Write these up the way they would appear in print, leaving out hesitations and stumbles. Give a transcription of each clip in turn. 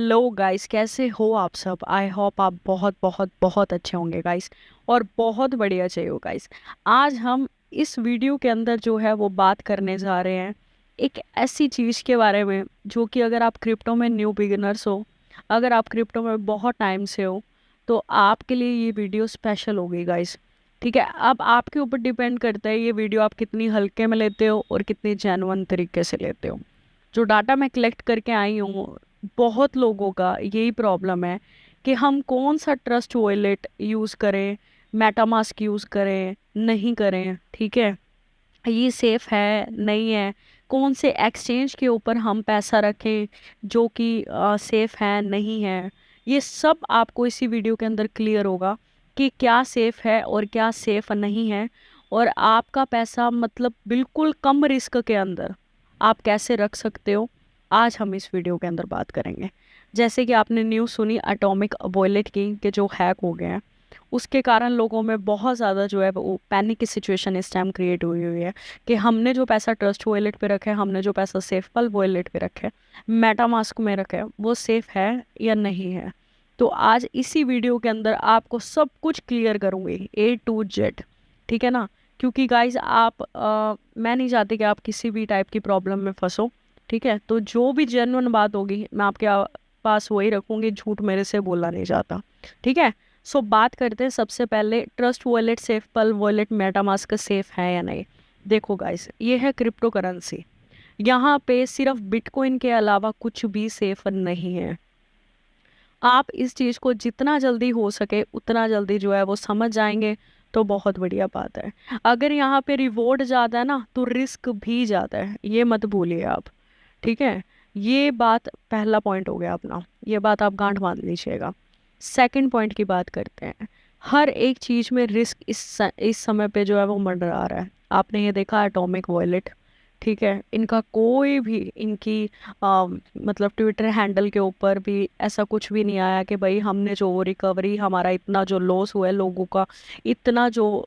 Hello guys, कैसे हो आप सब। आई होप आप बहुत बहुत बहुत अच्छे होंगे गाइस, और बहुत बढ़िया चाहिए हो गाइस। आज हम इस वीडियो के अंदर जो है वो बात करने जा रहे हैं एक ऐसी चीज़ के बारे में जो कि अगर आप क्रिप्टो में न्यू बिगिनर्स हो, अगर आप क्रिप्टो में बहुत टाइम से हो, तो आपके लिए ये वीडियो स्पेशल होगी गाइस। ठीक है, अब आपके ऊपर डिपेंड करता है ये वीडियो आप कितनी हल्के में लेते हो और कितनी जेन्युइन तरीके से लेते हो। जो डाटा मैं कलेक्ट करके आई हूँ, बहुत लोगों का यही प्रॉब्लम है कि हम कौन सा ट्रस्ट वॉलेट यूज़ करें, मेटामास्क यूज़ करें नहीं करें। ठीक है, ये सेफ है नहीं है, कौन से एक्सचेंज के ऊपर हम पैसा रखें जो कि सेफ है नहीं है। ये सब आपको इसी वीडियो के अंदर क्लियर होगा कि क्या सेफ है और क्या सेफ नहीं है, और आपका पैसा मतलब बिल्कुल कम रिस्क के अंदर आप कैसे रख सकते हो। आज हम इस वीडियो के अंदर बात करेंगे। जैसे कि आपने न्यूज़ सुनी एटॉमिक वॉलेट की कि जो हैक हो गए हैं, उसके कारण लोगों में बहुत ज़्यादा जो है वो पैनिक की सिचुएशन इस टाइम क्रिएट हुई हुई है कि हमने जो पैसा ट्रस्ट वॉलेट पे रखे, हमने जो पैसा सेफपल वॉलेट पे रखे, मेटामास्क में रखे, वो सेफ है या नहीं है। तो आज इसी वीडियो के अंदर आपको सब कुछ क्लियर करूँगी A to Z। ठीक है ना, क्योंकि गाइज मैं नहीं चाहती कि आप किसी भी टाइप की प्रॉब्लम में फंसो। ठीक है, तो जो भी जेन्युइन बात होगी मैं आपके पास वही रखूँगी, झूठ मेरे से बोलना नहीं चाहता। ठीक है, सो बात करते हैं सबसे पहले trust wallet, SafePal wallet, MetaMask safe है या नहीं। देखो गाइस, ये है क्रिप्टो करेंसी। यहाँ पे सिर्फ बिटकॉइन के अलावा कुछ भी सेफ नहीं है। आप इस चीज़ को जितना जल्दी हो सके उतना जल्दी जो है वो समझ जाएंगे तो बहुत बढ़िया बात है। अगर यहाँ पे रिवॉर्ड ज़्यादा है ना तो रिस्क भी ज़्यादा है, ये मत भूलिए आप। ठीक है, ये बात पहला पॉइंट हो गया अपना, ये बात आप गांठ बांध लीजिएगा। सेकंड पॉइंट की बात करते हैं। हर एक चीज़ में रिस्क इस समय पे जो है वो मंडरा रहा है। आपने ये देखा एटॉमिक वॉलेट। ठीक है, इनका कोई भी इनकी मतलब ट्विटर हैंडल के ऊपर भी ऐसा कुछ भी नहीं आया कि भाई हमने जो रिकवरी, हमारा इतना जो लॉस हुआ है लोगों का, इतना जो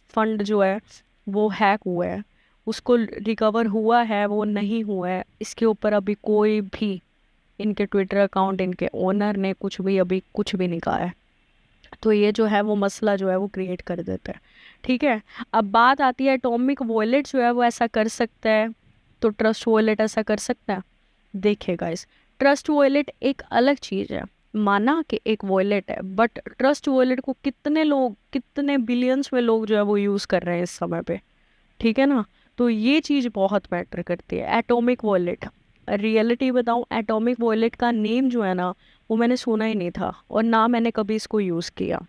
फंड जो है वो हैक हुआ है, उसको रिकवर हुआ है वो नहीं हुआ है, इसके ऊपर अभी कोई भी इनके ट्विटर अकाउंट, इनके ओनर ने कुछ भी अभी कुछ भी नहीं कहा है। तो ये जो है वो मसला जो है वो क्रिएट कर देता है। ठीक है, अब बात आती है एटॉमिक वॉलेट जो है वो ऐसा कर सकता है, तो ट्रस्ट वॉलेट ऐसा कर सकता है। देखिए गाइस, ट्रस्ट वॉलेट एक अलग चीज़ है। माना कि एक वॉलेट है, बट ट्रस्ट वॉलेट को कितने लोग, कितने बिलियंस में लोग जो है वो यूज़ कर रहे हैं इस समय पे। ठीक है ना, तो ये चीज़ बहुत मैटर करती है। एटॉमिक वॉलेट, रियलिटी बताऊं, एटॉमिक वॉलेट का नेम जो है ना वो मैंने सुना ही नहीं था और ना मैंने कभी इसको यूज़ किया।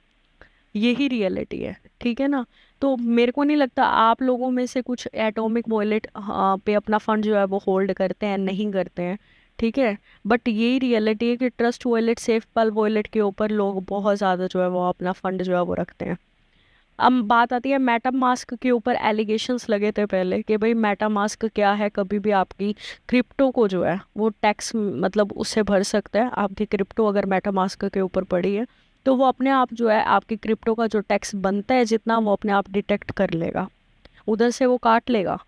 यही रियलिटी है। ठीक है ना, तो मेरे को नहीं लगता आप लोगों में से कुछ एटॉमिक वॉलेट पे अपना फंड जो है वो होल्ड करते हैं, नहीं करते हैं। ठीक है, बट यही रियलिटी है कि ट्रस्ट वॉलेट, सेफपल वॉलेट के ऊपर लोग बहुत ज़्यादा जो है वो अपना फंड जो है वो रखते हैं। अब बात आती है मेटा मास्क के ऊपर। एलिगेशंस लगे थे पहले कि भाई मेटा मास्क क्या है, कभी भी आपकी क्रिप्टो को जो है वो टैक्स मतलब उससे भर सकता है। आपकी क्रिप्टो अगर मेटा मास्क के ऊपर पड़ी है तो वो अपने आप जो है आपकी क्रिप्टो का जो टैक्स बनता है जितना, वो अपने आप डिटेक्ट कर लेगा, उधर से वो काट लेगा।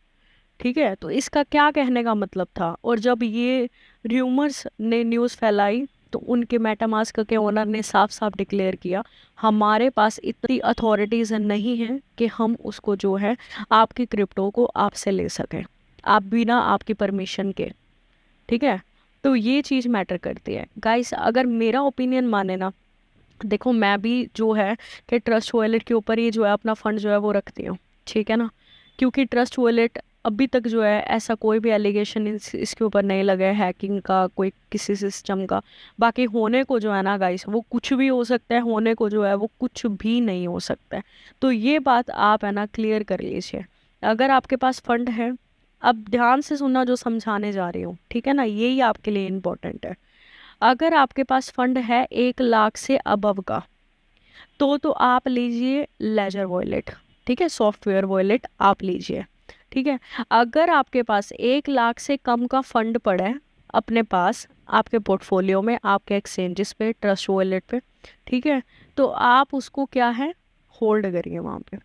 ठीक है, तो इसका क्या कहने का मतलब था। और जब ये र्यूमर्स ने न्यूज़ फैलाई तो उनके मेटामास्क के ओनर ने साफ साफ डिक्लेयर किया, हमारे पास इतनी अथॉरिटीज़ नहीं हैं कि हम उसको जो है आपकी क्रिप्टो को आपसे ले सकें, आप बिना आपकी परमिशन के। ठीक है, तो ये चीज़ मैटर करती है गाइस। अगर मेरा ओपिनियन माने ना, देखो मैं भी जो है कि ट्रस्ट वॉलेट के ऊपर ही जो है अपना फंड जो है वो रखती हूँ। ठीक है ना, क्योंकि ट्रस्ट वॉलेट अभी तक जो है ऐसा कोई भी एलिगेशन इसके ऊपर नहीं लगा है हैकिंग का, कोई किसी सिस्टम का। बाकी होने को जो है ना गाइस वो कुछ भी हो सकता है, होने को जो है वो कुछ भी नहीं हो सकता है। तो ये बात आप है ना क्लियर कर लीजिए। अगर आपके पास फंड है, अब ध्यान से सुनना जो समझाने जा रही हूँ, ठीक है ना, यही आपके लिए इम्पोर्टेंट है। अगर आपके पास फंड है 1 लाख से अबव का, तो आप लीजिए लेजर वॉलेट। ठीक है, सॉफ्टवेयर वॉलेट आप लीजिए। ठीक है, अगर आपके पास 1 लाख से कम का फंड पड़ा है अपने पास, आपके पोर्टफोलियो में, आपके एक्सचेंजेस पे, ट्रस्ट वॉलेट पे, ठीक है, तो आप उसको क्या है, होल्ड करिए वहाँ पे।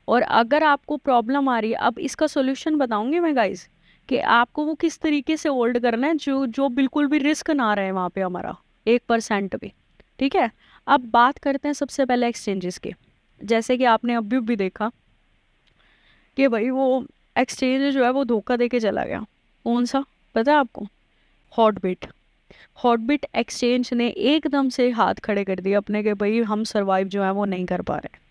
और अगर आपको प्रॉब्लम आ रही है, अब इसका सोल्यूशन बताऊंगी मैं गाइस कि आपको वो किस तरीके से होल्ड करना है जो जो बिल्कुल भी रिस्क ना रहे वहाँ पे हमारा 1% भी। ठीक है, अब बात करते हैं सबसे पहले एक्सचेंजेस के। जैसे कि आपने अभी भी देखा कि भाई वो एक्सचेंज जो है वो धोखा दे के चला गया। कौन सा पता है आपको? हॉटबिट। हॉटबिट एक्सचेंज ने एकदम से हाथ खड़े कर दिए अपने के भाई हम सरवाइव जो है वो नहीं कर पा रहे।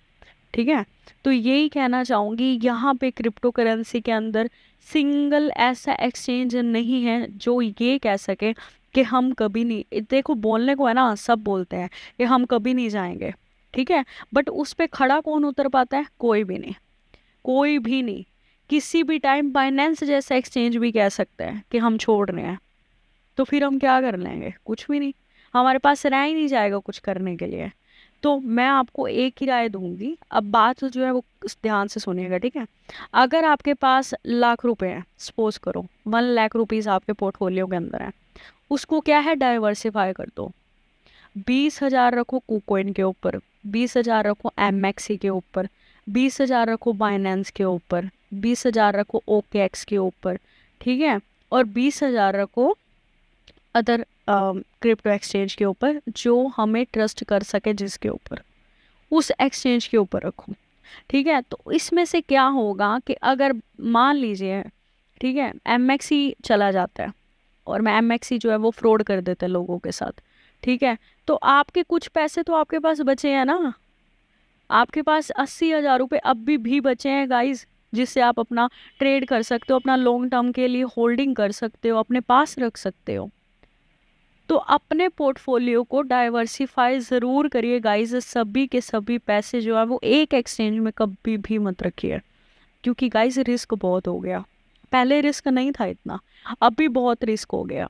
ठीक है, तो यही कहना चाहूँगी यहाँ पे क्रिप्टो करेंसी के अंदर सिंगल ऐसा एक्सचेंज नहीं है जो ये कह सके कि हम कभी नहीं, देखो बोलने को है ना सब बोलते हैं कि हम कभी नहीं जाएंगे। ठीक है, बट उस पे खड़ा कौन उतर पाता है? कोई भी नहीं, कोई भी नहीं। किसी भी टाइम बाइनेंस जैसा एक्सचेंज भी कह सकते हैं कि हम छोड़ रहे हैं, तो फिर हम क्या कर लेंगे? कुछ भी नहीं, हमारे पास रह ही नहीं जाएगा कुछ करने के लिए। तो मैं आपको एक ही राय दूंगी, अब बात जो है वो ध्यान से सुनिएगा। ठीक है, अगर आपके पास लाख रुपए हैं, सपोज करो 1 लाख रुपीज आपके पोर्टफोलियो के अंदर है, उसको क्या है डाइवर्सिफाई कर दो। 20,000 रखो कुकोइन के ऊपर, 20,000 रखो एमएक्सी के ऊपर, 20,000 रखो बाइनेंस के ऊपर, 20,000 रखो ओकेएक्स के ऊपर। ठीक है, और 20,000 रखो अदर क्रिप्टो एक्सचेंज के ऊपर जो हमें ट्रस्ट कर सके, जिसके ऊपर उस एक्सचेंज के ऊपर रखो। ठीक है, तो इसमें से क्या होगा कि अगर मान लीजिए, ठीक है, एमएक्सी चला जाता है और मैं एमएक्सी जो है वो फ्रॉड कर देते हैं लोगों के साथ। ठीक है, तो आपके कुछ पैसे तो आपके पास बचे हैं ना, आपके पास 80,000 रुपये अब भी बचे हैं गाइज, जिससे आप अपना ट्रेड कर सकते हो, अपना लॉन्ग टर्म के लिए होल्डिंग कर सकते हो, अपने पास रख सकते हो। तो अपने पोर्टफोलियो को डाइवर्सिफाई ज़रूर करिए गाइस, सभी के सभी पैसे जो है वो एक एक्सचेंज में कभी भी मत रखिए, क्योंकि गाइस रिस्क बहुत हो गया। पहले रिस्क नहीं था इतना, अभी बहुत रिस्क हो गया।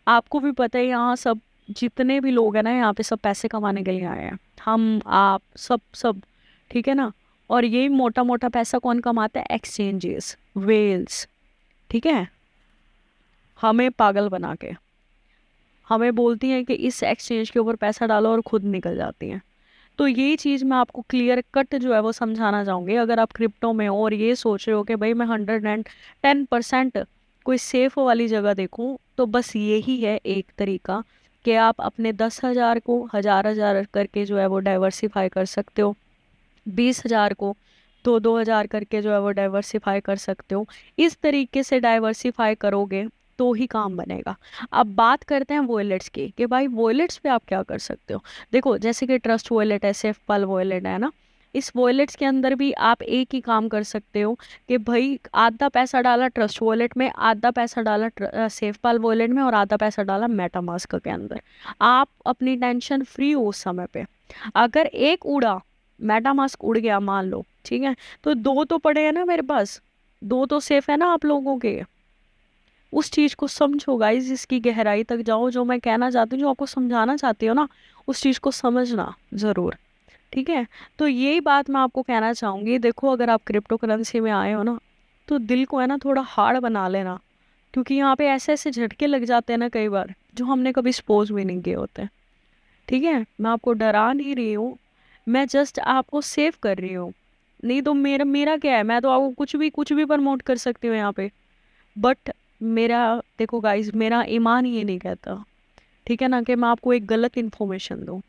आपको भी पता है यहाँ सब जितने भी लोग हैं ना यहाँ पे सब पैसे कमाने के लिए आए हैं, हम आप सब सब। ठीक है ना, और यही मोटा मोटा पैसा कौन कमाता है? Exchanges, whales. ठीक है, हमें पागल बना के हमें बोलती हैं कि इस एक्सचेंज के ऊपर पैसा डालो और खुद निकल जाती हैं। तो ये चीज़ मैं आपको क्लियर कट जो है वो समझाना चाहूँगी। अगर आप क्रिप्टो में हो और ये सोच रहे हो कि भाई मैं 110% कोई सेफ वाली जगह देखूँ, तो बस यही है एक तरीका कि आप अपने 10,000 को 1,000 करके जो है वो डाइवर्सिफाई कर सकते हो, 20,000 को 2-2 हज़ार करके जो है वो डाइवर्सिफाई कर सकते हो। इस तरीके से डाइवर्सिफाई करोगे तो ही काम बनेगा। अब बात करते हैं वॉलेट्स की कि भाई वॉलेट्स पे आप क्या कर सकते हो। देखो जैसे कि ट्रस्ट वॉलेट है, सेफपाल वॉलेट है ना, इस वॉलेट्स के अंदर भी आप एक ही काम कर सकते हो कि भाई आधा पैसा डाला ट्रस्ट वॉलेट में, आधा पैसा डाला सेफपाल वॉलेट में और आधा पैसा डाला मेटामास्क के अंदर। आप अपनी टेंशन फ्री हो उस समय पे। अगर एक उड़ा, मेटामास्क उड़ गया मान लो, ठीक है, तो दो तो पड़े हैं ना मेरे पास, दो तो सेफ है ना आप लोगों के। उस चीज़ को समझो गाइस, इसकी गहराई तक जाओ, जो मैं कहना चाहती हूँ, जो आपको समझाना चाहती हो ना, उस चीज़ को समझना ज़रूर। ठीक है, तो यही बात मैं आपको कहना चाहूँगी। देखो अगर आप क्रिप्टो करेंसी में आए हो ना, तो दिल को है ना थोड़ा हार्ड बना लेना, क्योंकि यहाँ पे ऐसे ऐसे झटके लग जाते हैं ना कई बार, जो हमने कभी सपोज भी नहीं किए होते। ठीक है, मैं आपको डरा नहीं रही हूँ, मैं जस्ट आपको सेव कर रही हूँ। नहीं तो मेरा मेरा क्या है, मैं तो आपको कुछ भी प्रमोट कर सकती हूँ यहाँ पे। बट मेरा, देखो गाइस, मेरा ईमान ये नहीं कहता, ठीक है ना, कि मैं आपको एक गलत इन्फॉर्मेशन दूँ।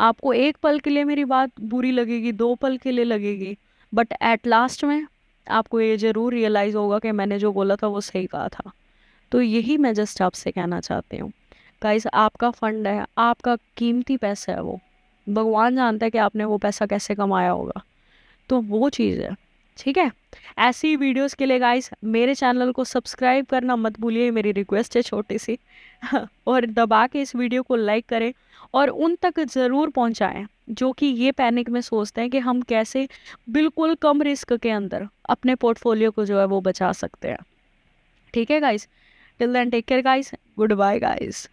आपको एक पल के लिए मेरी बात बुरी लगेगी, 2 पल के लिए लगेगी, बट एट लास्ट में आपको ये ज़रूर रियलाइज़ होगा कि मैंने जो बोला था वो सही कहा था। तो यही मैं जस्ट आपसे कहना चाहती हूँ गाइस, आपका फंड है, आपका कीमती पैसा है वो, भगवान जानता है कि आपने वो पैसा कैसे कमाया होगा। तो वो चीज़ है। ठीक है, ऐसी वीडियोस के लिए गाइस मेरे चैनल को सब्सक्राइब करना मत भूलिए, मेरी रिक्वेस्ट है छोटी सी और दबा के इस वीडियो को लाइक करें और उन तक ज़रूर पहुंचाएं जो कि ये पैनिक में सोचते हैं कि हम कैसे बिल्कुल कम रिस्क के अंदर अपने पोर्टफोलियो को जो है वो बचा सकते हैं। ठीक है guys, till then take care guys, good bye guys.